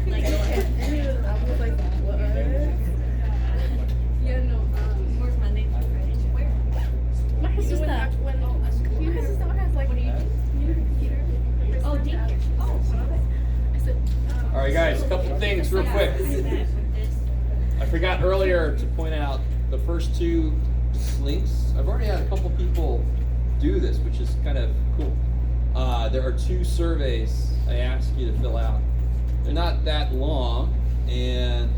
Like, I was like, what? Yeah, no. Where's Monday through Friday? Where? My sister has like, what do you do? Computer. Oh, daycare. Oh, I said, All right, guys, a couple things real quick. I forgot earlier to point out the first two links. I've already had a couple people do this, which is kind of cool. There are two surveys I ask you to fill out. They're not that long, and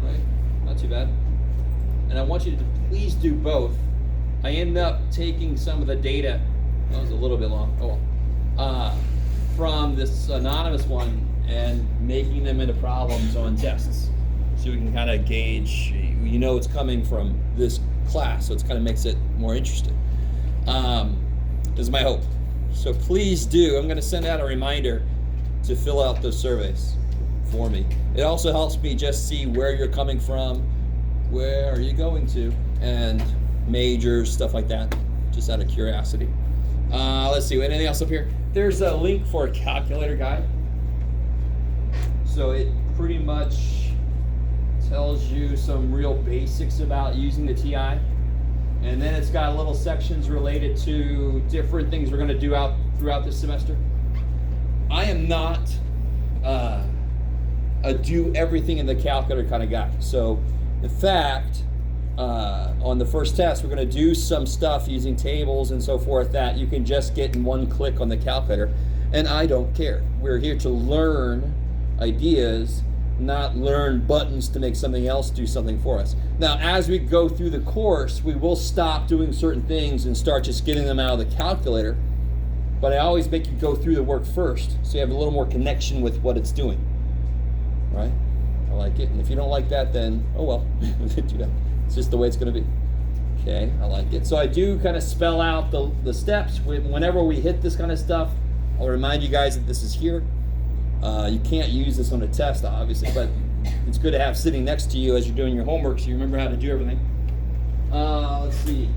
right, not too bad. And I want you to please do both. I end up taking some of the data, that was a little bit long, oh well, from this anonymous one and making them into problems on tests. So we can kind of gauge, you know it's coming from this class, so it kind of makes it more interesting. This is my hope. So please do, I'm going to send out a reminder to fill out those surveys for me. It also helps me just see where you're coming from, where are you going to, and majors, stuff like that, just out of curiosity. Let's see, anything else up here? There's a link for a calculator guide. So it pretty much tells you some real basics about using the TI. And then it's got little sections related to different things we're going to do out throughout this semester. I am not a do everything in the calculator kind of guy. So in fact, on the first test, we're going to do some stuff using tables and so forth that you can just get in one click on the calculator. And I don't care. We're here to learn ideas, not learn buttons to make something else do something for us. Now, as we go through the course, we will stop doing certain things and start just getting them out of the calculator. But I always make you go through the work first, so you have a little more connection with what it's doing. Right? I like it. And if you don't like that, then, oh well, do that. It's just the way it's going to be. Okay, I like it. So I do kind of spell out the steps. Whenever we hit this kind of stuff, I'll remind you guys that this is here. You can't use this on a test, obviously, but it's good to have sitting next to you as you're doing your homework so you remember how to do everything. Let's see.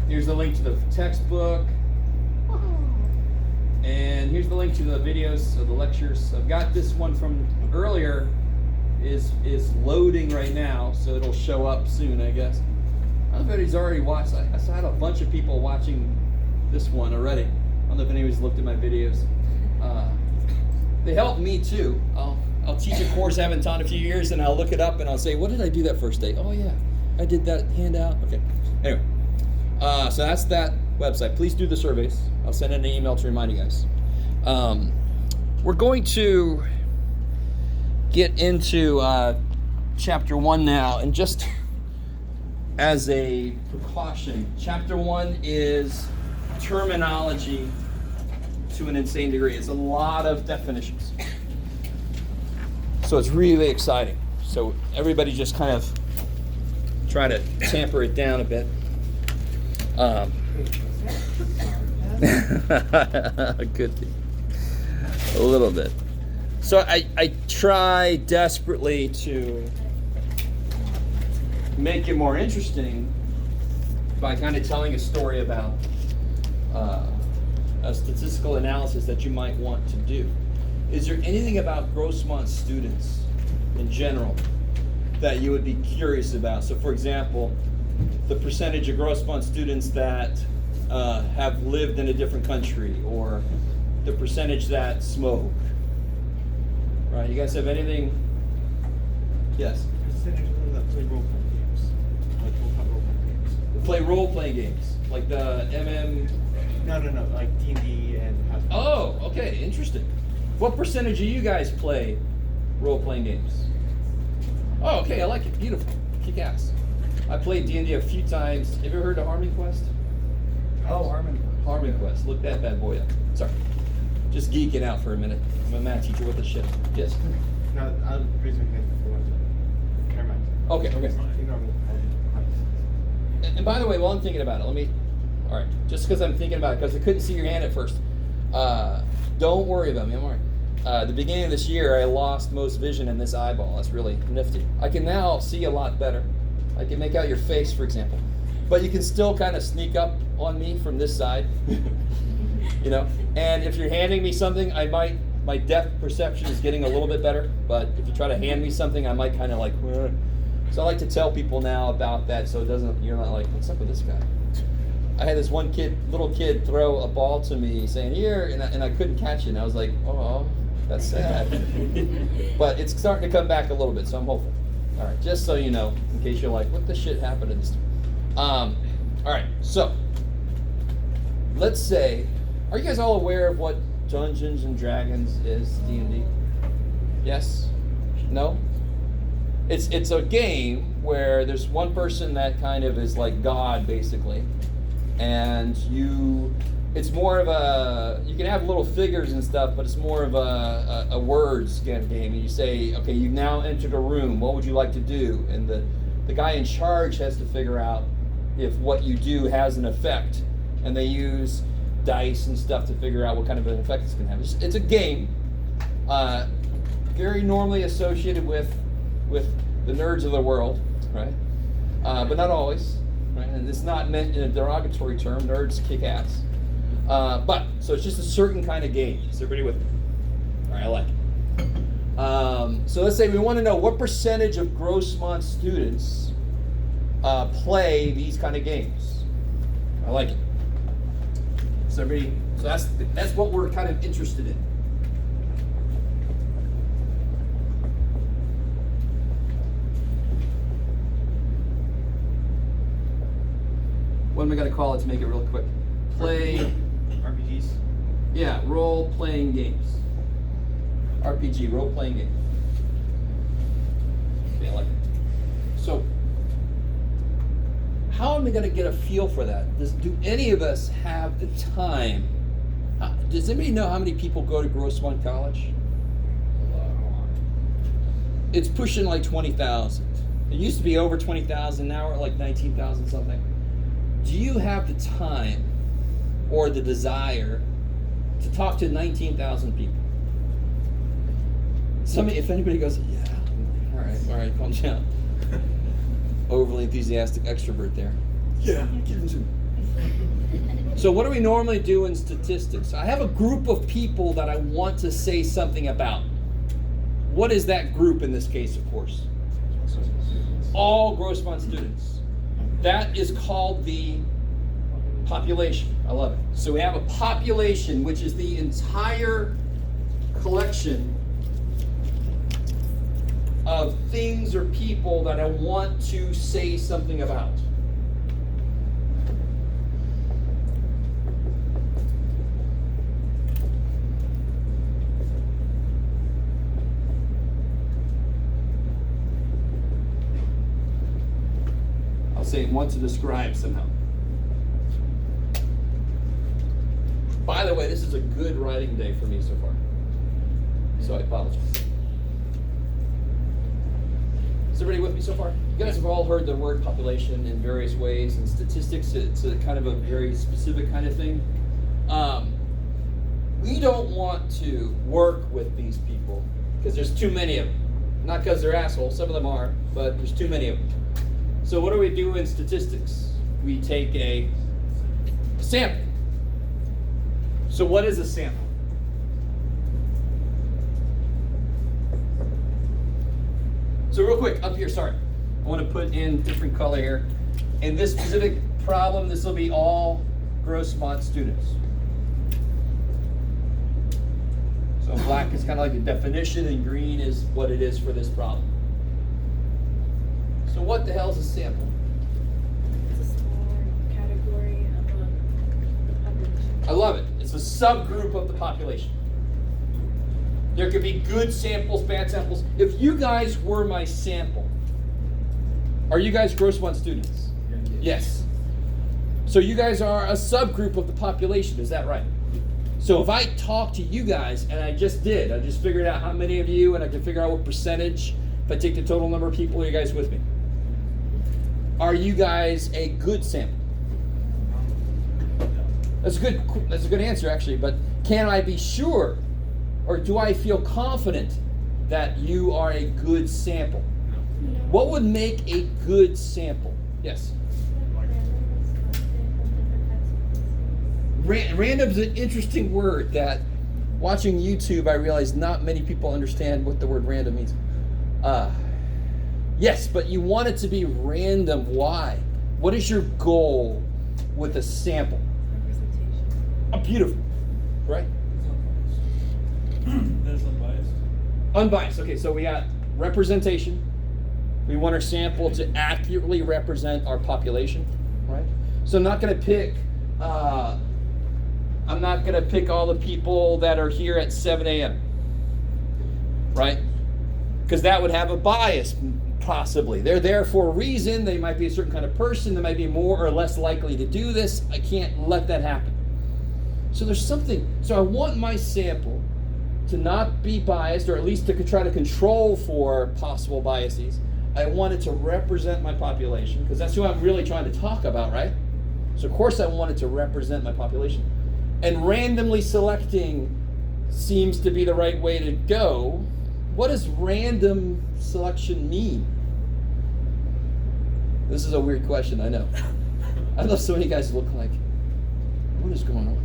Here's the link to the textbook. And here's the link to the videos of the lectures. I've got this one from earlier is loading right now, so it'll show up soon, I guess. I don't know if anybody's already watched. I saw a bunch of people watching this one already. I don't know if anybody's looked at my videos. They help me too. I'll teach a course I haven't taught in a few years, and I'll look it up and I'll say, what did I do that first day? Oh yeah, I did that handout. Okay. Anyway, so that's that website. Please do the surveys. I'll send an email to remind you guys. We're going to get into chapter 1 now, and just as a precaution, chapter 1 is terminology to an insane degree. It's a lot of definitions. So it's really exciting. So everybody just kind of try to tamper it down a bit. Good thing. A little bit. So I try desperately to make it more interesting by kind of telling a story about a statistical analysis that you might want to do. Is there anything about Grossmont students in general that you would be curious about? So for example, the percentage of Grossmont students that have lived in a different country, or the percentage that smoke. Right, you guys have anything? Yes? Percentage of them that play role-playing games. Like, we'll have role-playing games. Play role-playing games, like the MM... No, like D&D and... Oh, okay, interesting. What percentage of you guys play role-playing games? Oh, okay, I like it, beautiful, kick ass. I played D&D a few times. Have you ever heard of Harming Quest? Oh, Harming Quest, look that bad boy up. Sorry, just geeking out for a minute. I'm a math teacher with a shit. Yes? No, I'll raise my hand for one second. Never mind. Okay. Ignore me. And by the way, while I'm thinking about it, all right, just because I'm thinking about it, because I couldn't see your hand at first. Don't worry about me, I'm all right. The beginning of this year, I lost most vision in this eyeball. That's really nifty. I can now see a lot better. I can make out your face, for example. But you can still kind of sneak up on me from this side, you know? And if you're handing me something, I might My depth perception is getting a little bit better, but if you try to hand me something, I might kind of like, "Wah." So I like to tell people now about that, so it doesn't, you're not like, what's up with this guy? I had this one little kid throw a ball to me saying, here, and I couldn't catch it, and I was like, oh, that's sad. But it's starting to come back a little bit, so I'm hopeful. All right, just so you know, in case you're like, what the shit happened to this? All right, so let's say, are you guys all aware of what Dungeons and Dragons is, D&D? Yes? No? It's a game where there's one person that kind of is like God, basically, and it's more of a, you can have little figures and stuff, but it's more of a words kind of game. And you say, okay, you've now entered a room, what would you like to do? And the guy in charge has to figure out if what you do has an effect, and they use dice and stuff to figure out what kind of an effect it's going to have. It's a game, very normally associated with the nerds of the world, right? But not always, right? And it's not meant in a derogatory term. Nerds kick ass. So it's just a certain kind of game. Is everybody with me? All right, I like it. So let's say we want to know what percentage of Grossmont students play these kind of games. I like it. So that's what we're kind of interested in. What am I going to call it to make it real quick? RPGs? Yeah, role-playing games. RPG, role-playing game. Yeah, I like it. So, how am I going to get a feel for that? Do any of us have the time? Does anybody know how many people go to Grossmont College? It's pushing like 20,000. It used to be over 20,000, now we're at like 19,000 something. Do you have the time or the desire to talk to 19,000 people? If anybody goes, yeah, all right, calm down. Overly enthusiastic extrovert there. Yeah, give it to me. So what do we normally do in statistics? I have a group of people that I want to say something about. What is that group in this case, of course? All Grossmont students. That is called the population. I love it. So we have a population, which is the entire collection of things or people that I want to say something about. Say want to describe somehow. By the way, this is a good writing day for me so far, so I apologize. Is everybody with me so far? You guys have all heard the word population in various ways, and statistics, it's a kind of a very specific kind of thing. We don't want to work with these people because there's too many of them. Not because they're assholes, some of them are, but there's too many of them. So what do we do in statistics? We take a sample. So what is a sample? So real quick, up here, sorry. I want to put in different color here. In this specific problem, this will be all Grossmont students. So black is kind of like the definition, and green is what it is for this problem. So what the hell is a sample? It's a smaller category of the population. I love it. It's a subgroup of the population. There could be good samples, bad samples. If you guys were my sample, are you guys Grossmont students? Yes. So you guys are a subgroup of the population, is that right? So if I talk to you guys, and I just figured out how many of you, and I can figure out what percentage, if I take the total number of people, are you guys with me? Are you guys a good sample? That's a good answer, actually, but can I be sure, or do I feel confident that you are a good sample? What would make a good sample? Yes? Random is an interesting word that, watching YouTube, I realized not many people understand what the word random means. Yes, but you want it to be random. Why? What is your goal with a sample? Representation. Oh, beautiful, right? There's unbiased. Unbiased. Okay, so we got representation. We want our sample to accurately represent our population, right? So I'm not going to pick. I'm not going to pick all the people that are here at 7 a.m. Right? Because that would have a bias, possibly. They're there for a reason. They might be a certain kind of person. They might be more or less likely to do this. I can't let that happen. So there's something. So I want my sample to not be biased, or at least to try to control for possible biases. I want it to represent my population, because that's who I'm really trying to talk about, right? So of course I want it to represent my population. And randomly selecting seems to be the right way to go. What does random selection mean? This is a weird question, I know. I know so many guys look like, what is going on?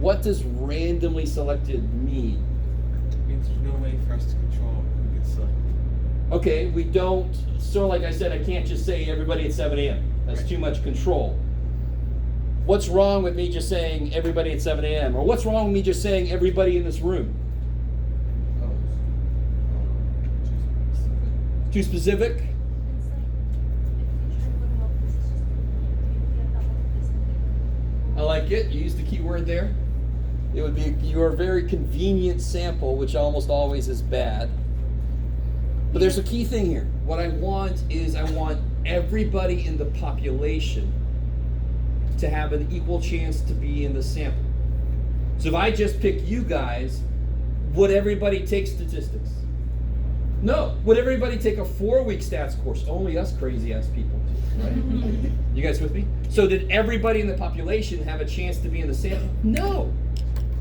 What does randomly selected mean? It means there's no way for us to control who gets selected. Okay, we don't, so like I said, I can't just say everybody at 7 a.m. That's too much control. What's wrong with me just saying everybody at 7 a.m.? Or what's wrong with me just saying everybody in this room? Too specific? It's like, if you try to look up this, you have that multiplicity. I like it. You used the key word there. It would be your very convenient sample, which almost always is bad. But there's a key thing here. What I want is I want everybody in the population to have an equal chance to be in the sample. So if I just pick you guys, would everybody take statistics? No. Would everybody take a 4-week stats course? Only us crazy ass people, right? You guys with me? So did everybody in the population have a chance to be in the sample? No.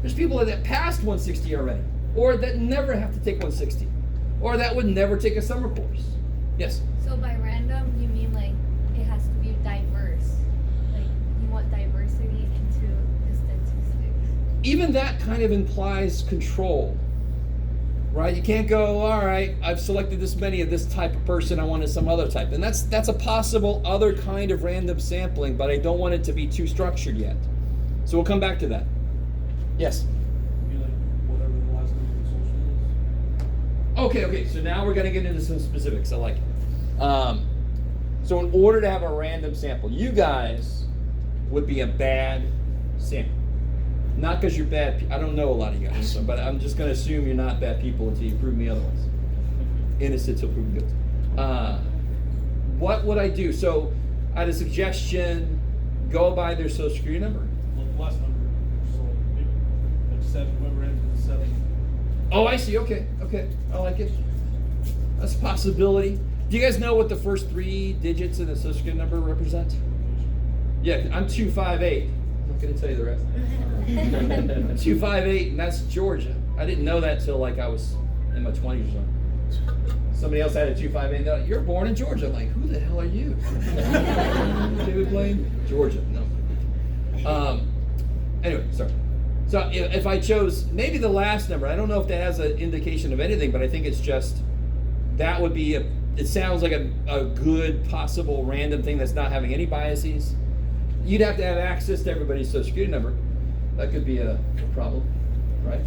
There's people that passed 160 already, or that never have to take 160, or that would never take a summer course. Yes? So by random, you mean like it has to be diverse. Like you want diversity into the statistics. Even that kind of implies control, right? You can't go, all right, I've selected this many of this type of person, I wanted some other type. And that's a possible other kind of random sampling, but I don't want it to be too structured yet. So we'll come back to that. Yes? Be like whatever the last number of social is. Okay, so now we're going to get into some specifics. I like it. So in order to have a random sample, you guys would be a bad sample. Not because you're bad. I don't know a lot of you guys, but I'm just going to assume you're not bad people until you prove me otherwise. Innocent till proven guilty. What would I do? So I had a suggestion. Go by their social security number. Well, the last number. So maybe like 7. Whoever ends with 7. Oh, I see. Okay. I like it. That's a possibility. Do you guys know what the first 3 digits in the social security number represent? Yeah, I'm 258. I'm not going to tell you the rest. 258, and that's Georgia. I didn't know that till like I was in my 20s or something. Somebody else had a 258, and they're like, you're born in Georgia. I'm like, who the hell are you? David Blaine? Georgia. No. Anyway, sorry. So if I chose maybe the last number, I don't know if that has an indication of anything, but I think it's just, that would be it sounds like a good possible random thing that's not having any biases. You'd have to have access to everybody's social security number. That could be a problem, right?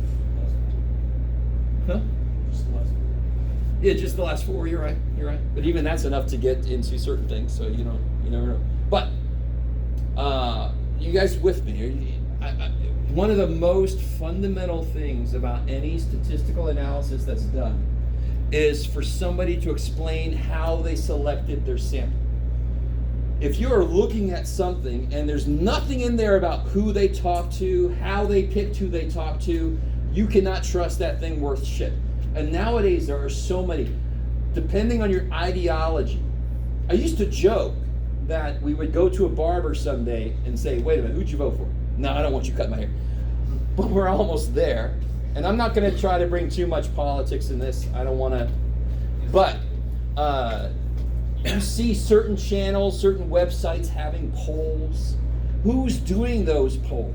Huh? Just the last 4. Yeah, just the last 4. You're right. But even that's enough to get into certain things, so you never know. But you guys with me? One of the most fundamental things about any statistical analysis that's done is for somebody to explain how they selected their sample. If you are looking at something and there's nothing in there about who they talked to, how they picked who they talked to, you cannot trust that thing worth shit. And nowadays there are so many, depending on your ideology. I used to joke that we would go to a barber someday and say, wait a minute, who'd you vote for? No, I don't want you cutting my hair. But we're almost there. And I'm not going to try to bring too much politics in this. I don't want to. But you see certain channels, certain websites having polls. Who's doing those polls?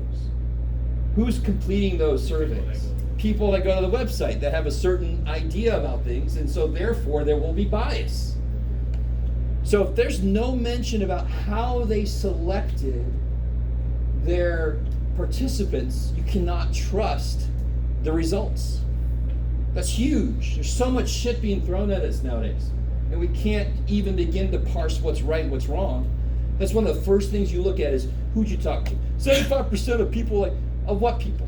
Who's completing those surveys? People that go to the website that have a certain idea about things, and so therefore there will be bias. So if there's no mention about how they selected their participants, you cannot trust the results. That's huge. There's so much shit being thrown at us nowadays, and we can't even begin to parse what's right and what's wrong. That's one of the first things you look at is who'd you talk to. 75% of people of what people?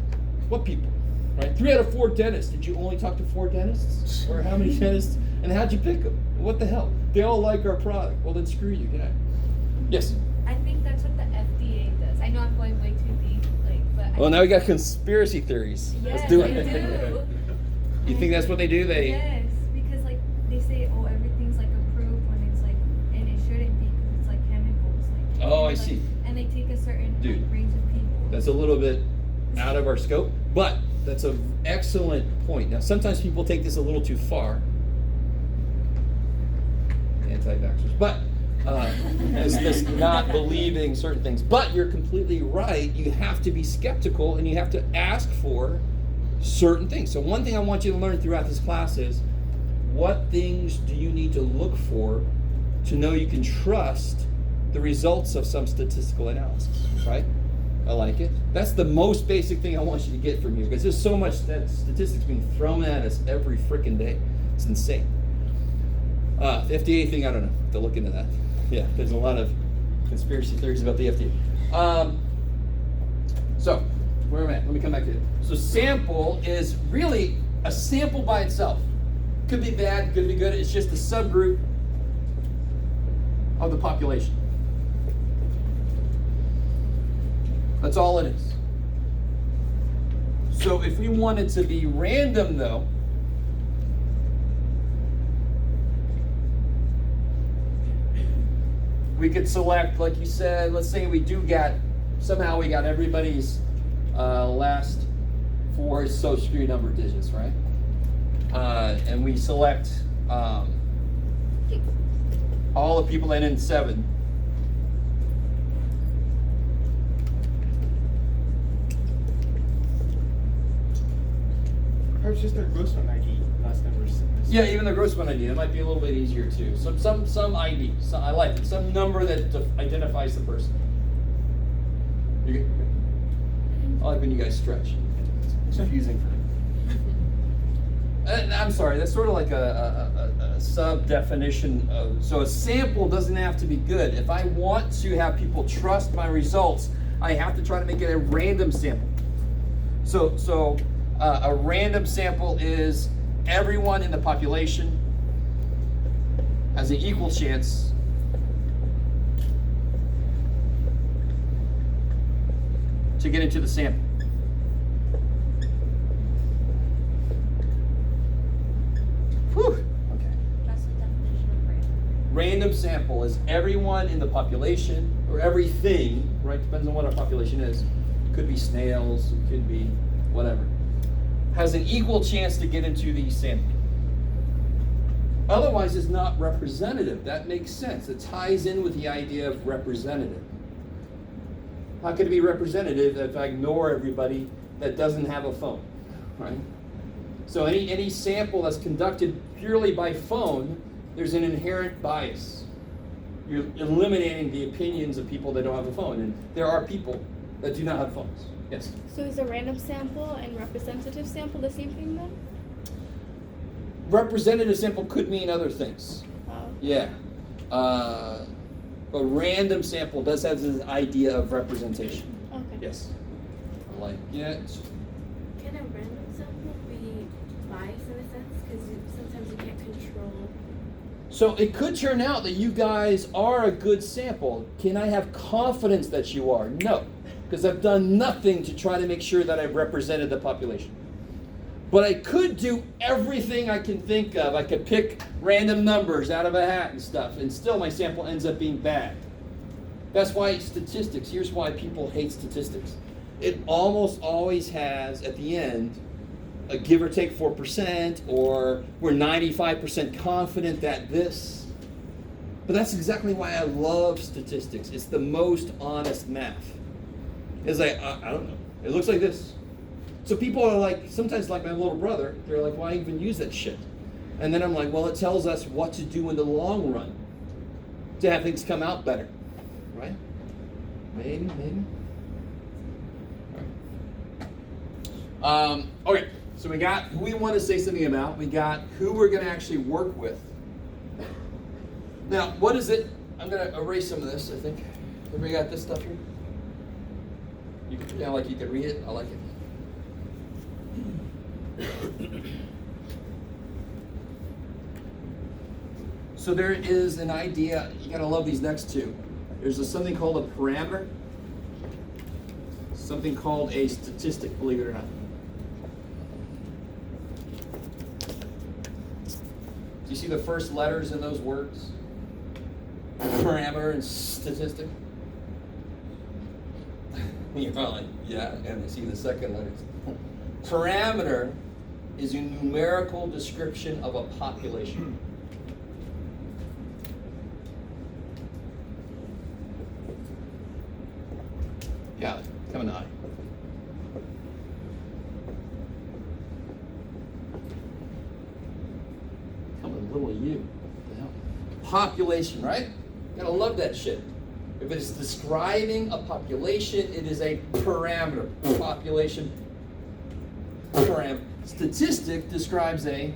What people? Right? 3 out of 4 dentists. Did you only talk to 4 dentists? Or how many dentists? And how'd you pick them? What the hell? They all like our product. Well, then screw you. Get out. Yes? I think that's what the FDA does. I know I'm going way too deep, but. Well, now we got conspiracy theories. Yes, Let's do they it. do. You think that's what they do? Yes, because they say, oh, everything's approved when it's and it shouldn't be because it's chemicals. Oh, I see. And they take a certain Dude, range of people. That's a little bit out of our scope, but that's an excellent point. Now, sometimes people take this a little too far. Anti-vaxxers, but this not believing certain things. But you're completely right. You have to be skeptical and you have to ask for certain things. So one thing I want you to learn throughout this class is what things do you need to look for to know you can trust the results of some statistical analysis, right? I like it. That's the most basic thing I want you to get from you because there's so much that statistics being thrown at us every freaking day. It's insane. The FDA thing, I don't know. To look into that. Yeah, there's a lot of conspiracy theories about the FDA. So, where am I at? Let me come back to it. So sample is really a sample by itself. Could be bad, could be good. It's just a subgroup of the population. That's all it is. So if we wanted to be random though, we could select, like you said, let's say somehow we got everybody's last 4 social security number digits, right? And we select all the people that end in 7. Perhaps just their Grossman ID last numbers. Yeah, even the Grossman ID. That might be a little bit easier too. Some ID. I like it. Some number that identifies the person. You good? I like when you guys stretch. It's confusing for me. I'm sorry, that's sort of like a sub-definition of, so a sample doesn't have to be good. If I want to have people trust my results, I have to try to make it a random sample. So a random sample is everyone in the population has an equal chance to get into the sample. Whew. Okay. That's the definition of random. Random sample is everyone in the population, or everything, right? Depends on what our population is. Could be snails, it could be whatever. Has an equal chance to get into the sample. Otherwise, it's not representative. That makes sense. It ties in with the idea of representative. How could it be representative if I ignore everybody that doesn't have a phone, right? So any sample that's conducted purely by phone, there's an inherent bias. You're eliminating the opinions of people that don't have a phone, and there are people that do not have phones. Yes? So is a random sample and representative sample the same thing then? Representative sample could mean other things. Oh. Yeah. A random sample does have this idea of representation. Okay. Yes. I like it. Can a random sample be biased in a sense? Because sometimes you can't control. So it could turn out that you guys are a good sample. Can I have confidence that you are? No, because I've done nothing to try to make sure that I've represented the population. But I could do everything I can think of. I could pick random numbers out of a hat and stuff, and still my sample ends up being bad. That's why statistics, here's why people hate statistics. It almost always has, at the end, a give or take 4%, or we're 95% confident that this. But that's exactly why I love statistics. It's the most honest math. It's like, I don't know. It looks like this. So people are like, sometimes like my little brother, they're like, why even use that shit? And then I'm like, well, it tells us what to do in the long run to have things come out better, right? Maybe. All right. Okay, so we got who we want to say something about. We got who we're going to actually work with. Now, what is it? I'm going to erase some of this, I think. Everybody got this stuff here? You can read it. I like it. So there is an idea, you gotta love these next two. There's something called a parameter, something called a statistic, believe it or not. Do you see the first letters in those words? Parameter and statistic? You're like, yeah, and I see the second letters. Parameter is a numerical description of a population. Yeah, come an eye. Come a little you. What the hell? Population, right? You gotta love that shit. If it's describing a population, it is a parameter. Population, parameter. Statistic describes a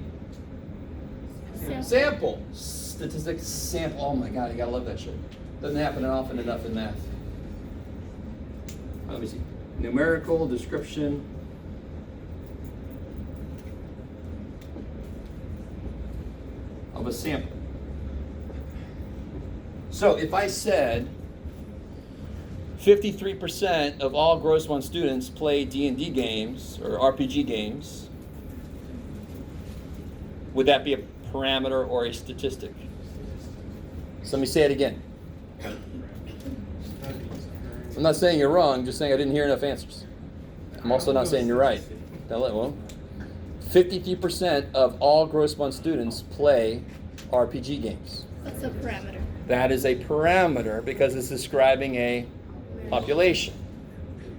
sample. Statistic, sample. Oh my God, you gotta love that shit. Doesn't happen often enough in math. Let me see. Numerical description of a sample. So if I said 53% of all Gross 1 students play D&D games or RPG games, would that be a parameter or a statistic? So let me say it again. I'm not saying you're wrong, just saying I didn't hear enough answers. I'm also not saying you're right. Well, 53% of all Gross 1 students play RPG games. That's a parameter. That is a parameter because it's describing a population.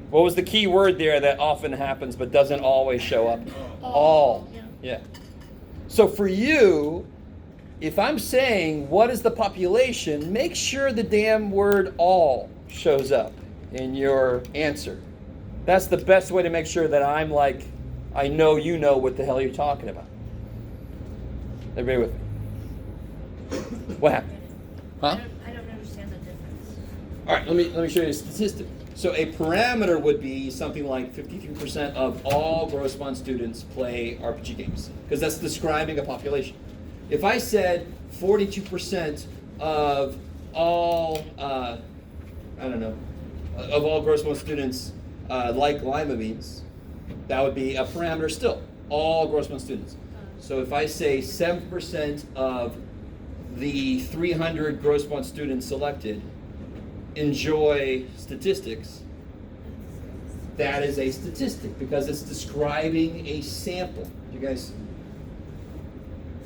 What was the key word there that often happens but doesn't always show up? All. Yeah. So for you, if I'm saying what is the population, make sure the damn word all shows up in your answer. That's the best way to make sure that I'm like, I know you know what the hell you're talking about. Everybody with me? What happened? Huh? I don't understand the difference. All right, let me show you a statistic. So a parameter would be something like 53% of all Gross 1 students play RPG games, because that's describing a population. If I said 42% of all, of all Gross 1 students like lima beans, that would be a parameter still, all Gross 1 students. So if I say 7% of the 300 Gross 1 students selected enjoy statistics, that is a statistic because it's describing a sample. You guys?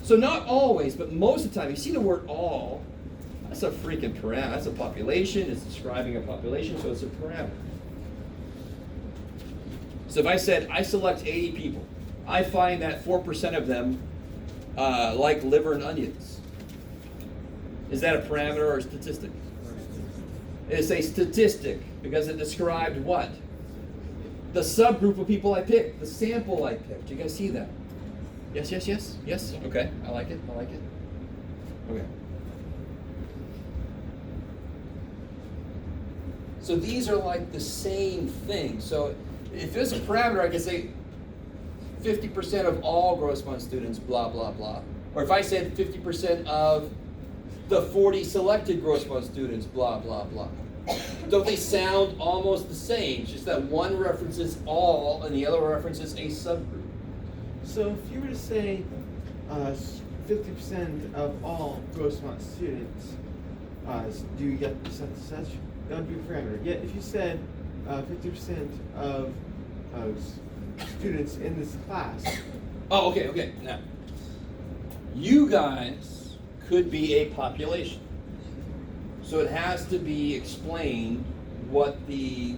So not always, but most of the time, you see the word all, that's a freaking parameter. That's a population. It's describing a population, so it's a parameter. So if I said, I select 80 people, I find that 4% of them like liver and onions. Is that a parameter or a statistic? It's a statistic because it described what? The subgroup of people I picked, the sample I picked. You guys see that? Yes. Okay, I like it. Okay. So these are like the same thing. So if there's a parameter, I can say 50% of all Gross 1 students, blah, blah, blah. Or if I said 50% of the 40 selected Gross 1 students, blah, blah, blah. Don't they sound almost the same? It's just that one references all and the other references a subgroup. So if you were to say 50% of all Gross 1 students, do you get such? That would be a parameter. Yet if you said 50% of students in this class. Oh, okay. Now, you guys could be a population. So it has to be explained what the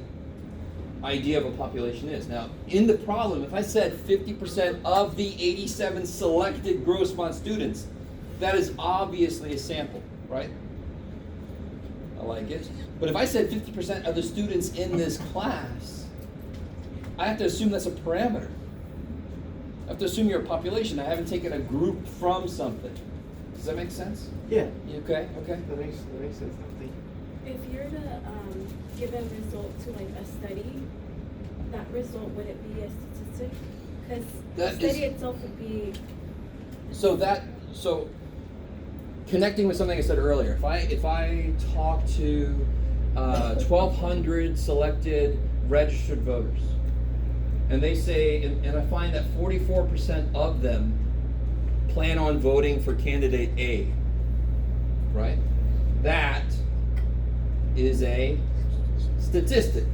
idea of a population is. Now, in the problem, if I said 50% of the 87 selected Grossmont students, that is obviously a sample, right? I like it. But if I said 50% of the students in this class, I have to assume that's a parameter. I have to assume you're a population. I haven't taken a group from something. Does that make sense? Yeah. You okay? Okay. That makes sense. Thank you. If you're to give a result to like a study, that result, would it be a statistic? Because the That study is- itself would be. So connecting with something I said earlier, if I talk to 1,200 selected registered voters, and they say, and I find that 44% of them plan on voting for candidate A, right? That is a statistic,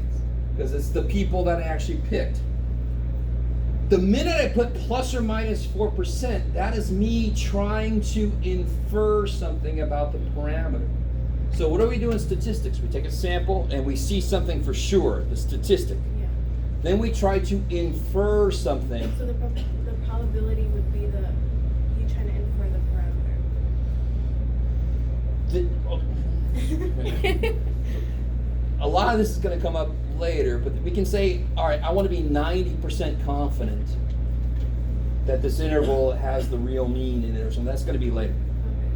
because it's the people that I actually picked. The minute I put plus or minus 4%, that is me trying to infer something about the parameter. So what do we do in statistics? We take a sample and we see something for sure, the statistic. Yeah. Then we try to infer something. So the probability would be you trying to infer the parameter. A lot of this is going to come up later, but we can say, all right, I want to be 90% confident that this interval has the real mean in it or something. That's going to be later,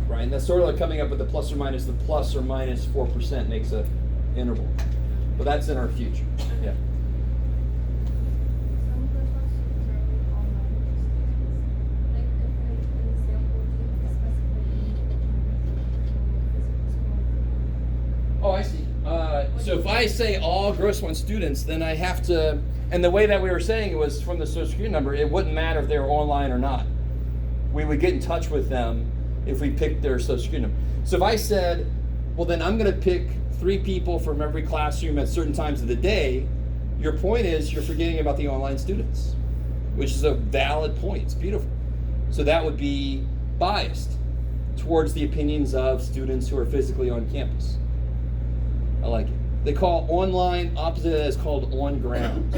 right? And that's sort of like coming up with the plus or minus 4% makes a interval. But that's in our future. Yeah. Some of the questions are with online students. Like if an example, do you specify any Oh, I see. So if I say all Grossmont students, then I have to, and the way that we were saying it was from the social security number, it wouldn't matter if they were online or not. We would get in touch with them if we picked their social security number. So if I said, well then I'm gonna pick 3 people from every classroom at certain times of the day, your point is you're forgetting about the online students, which is a valid point, it's beautiful. So that would be biased towards the opinions of students who are physically on campus. I like it. They call online, opposite of that is called on ground.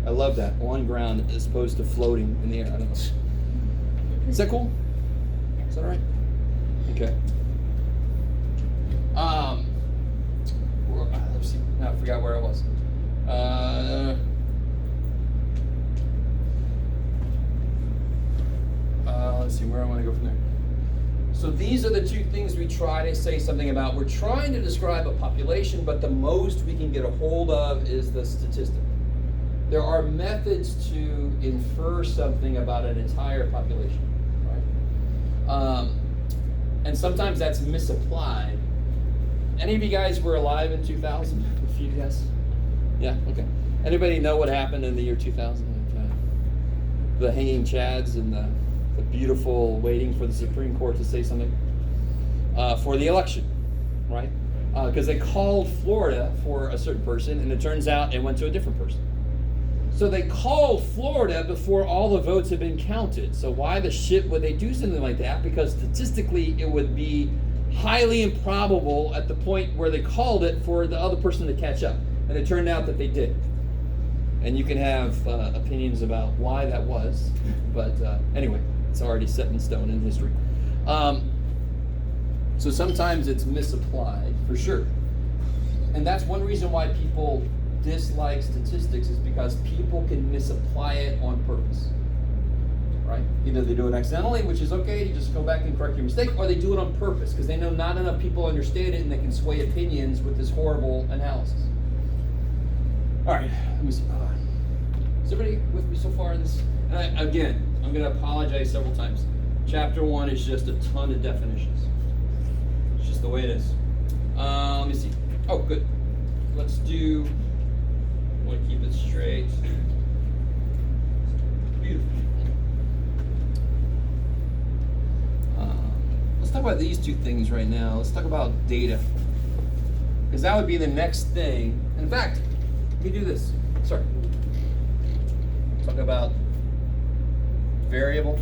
I love that, on ground as opposed to floating in the air. I don't know. Is that cool? Is that all right? Okay. Let's see. No, I forgot where I was. Let's see, where I want to go from there. So these are the 2 things we try to say something about. We're trying to describe a population, but the most we can get a hold of is the statistic. There are methods to infer something about an entire population, right? And sometimes that's misapplied. Any of you guys were alive in 2000? A few guys? Yeah, okay. Anybody know what happened in the year 2000? The hanging chads and the beautiful waiting for the Supreme Court to say something for the election, right? Because they called Florida for a certain person, and it turns out it went to a different person. So they called Florida before all the votes had been counted. So why the shit would they do something like that? Because statistically it would be highly improbable at the point where they called it for the other person to catch up. And it turned out that they did. And you can have opinions about why that was, but anyway, it's already set in stone in history. So sometimes it's misapplied, for sure. And that's one reason why people dislike statistics, is because people can misapply it on purpose, right? Either they do it accidentally, which is okay, you just go back and correct your mistake, or they do it on purpose, because they know not enough people understand it and they can sway opinions with this horrible analysis. All right, let me see. Is everybody with me so far in this? And again, I'm going to apologize several times. Chapter 1 is just a ton of definitions. It's just the way it is. Let me see. Oh, good. Let's do, I want to keep it straight. Beautiful. Let's talk about these 2 things right now. Let's talk about data. Because that would be the next thing. In fact, let me do this. Sorry. Talk about variable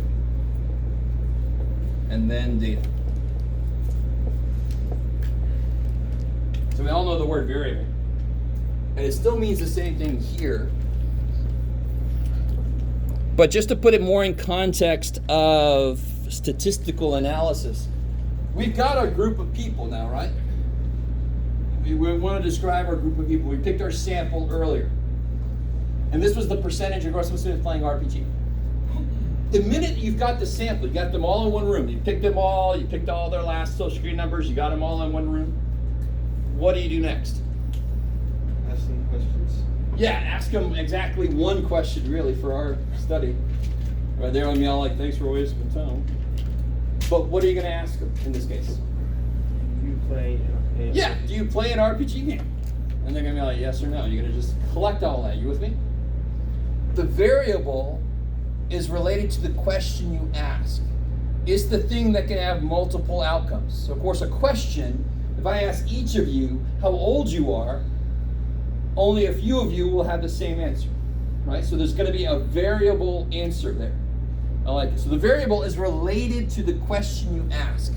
and then data. So we all know the word variable. And it still means the same thing here. But just to put it more in context of statistical analysis, we've got our group of people now, right? We want to describe our group of people. We picked our sample earlier. And this was the percentage of gross students playing RPG. The minute you've got the sample, you got them all in one room. You picked them all, you picked all their last social security numbers, you got them all in one room. What do you do next? Ask some questions. Yeah, ask them exactly one question, really, for our study. Right there on me, all like, thanks for wasting the time. But what are you going to ask them in this case? Do you play in Yeah, do you play an RPG game? And they're going to be like, yes or no. You're going to just collect all that. You with me? The variable is related to the question you ask. It's the thing that can have multiple outcomes. So, of course, a question, if I ask each of you how old you are, only a few of you will have the same answer, right? So there's going to be a variable answer there. I like it. So the variable is related to the question you ask.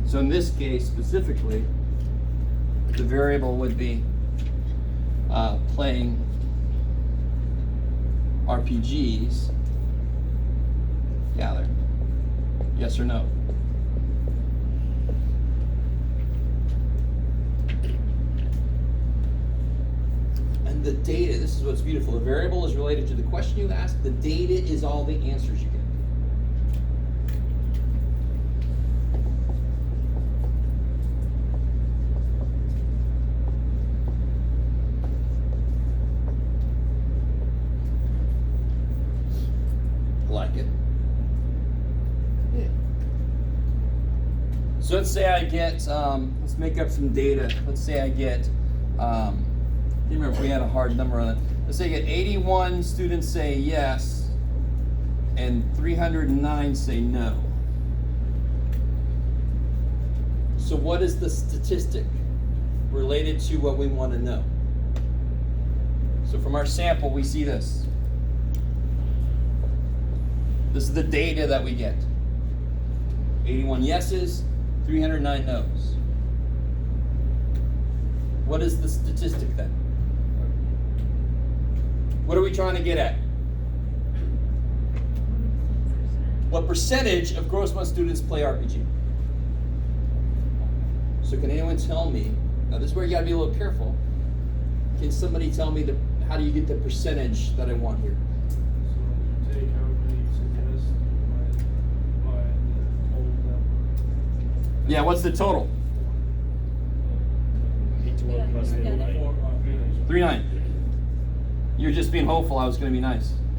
So in this case specifically, the variable would be playing RPGs. Gather. Yes or no? And the data, this is what's beautiful. The variable is related to the question you ask. The data is all the answers you get. Like it. Yeah. So let's say I get, let's make up some data. Let's say I get, I don't remember if we had a hard number on it. Let's say I get 81 students say yes, and 309 say no. So what is the statistic related to what we want to know? So from our sample, we see this. This is the data that we get. 81 yeses, 309 no's. What is the statistic then? What are we trying to get at? What percentage of gross month students play RPG? So can anyone tell me, now this is where you gotta be a little careful. Can somebody tell me how do you get the percentage that I want here? So you take how many suggest by the total number. Yeah, what's the total? 8 plus 4 39. You're just being hopeful I was gonna be nice.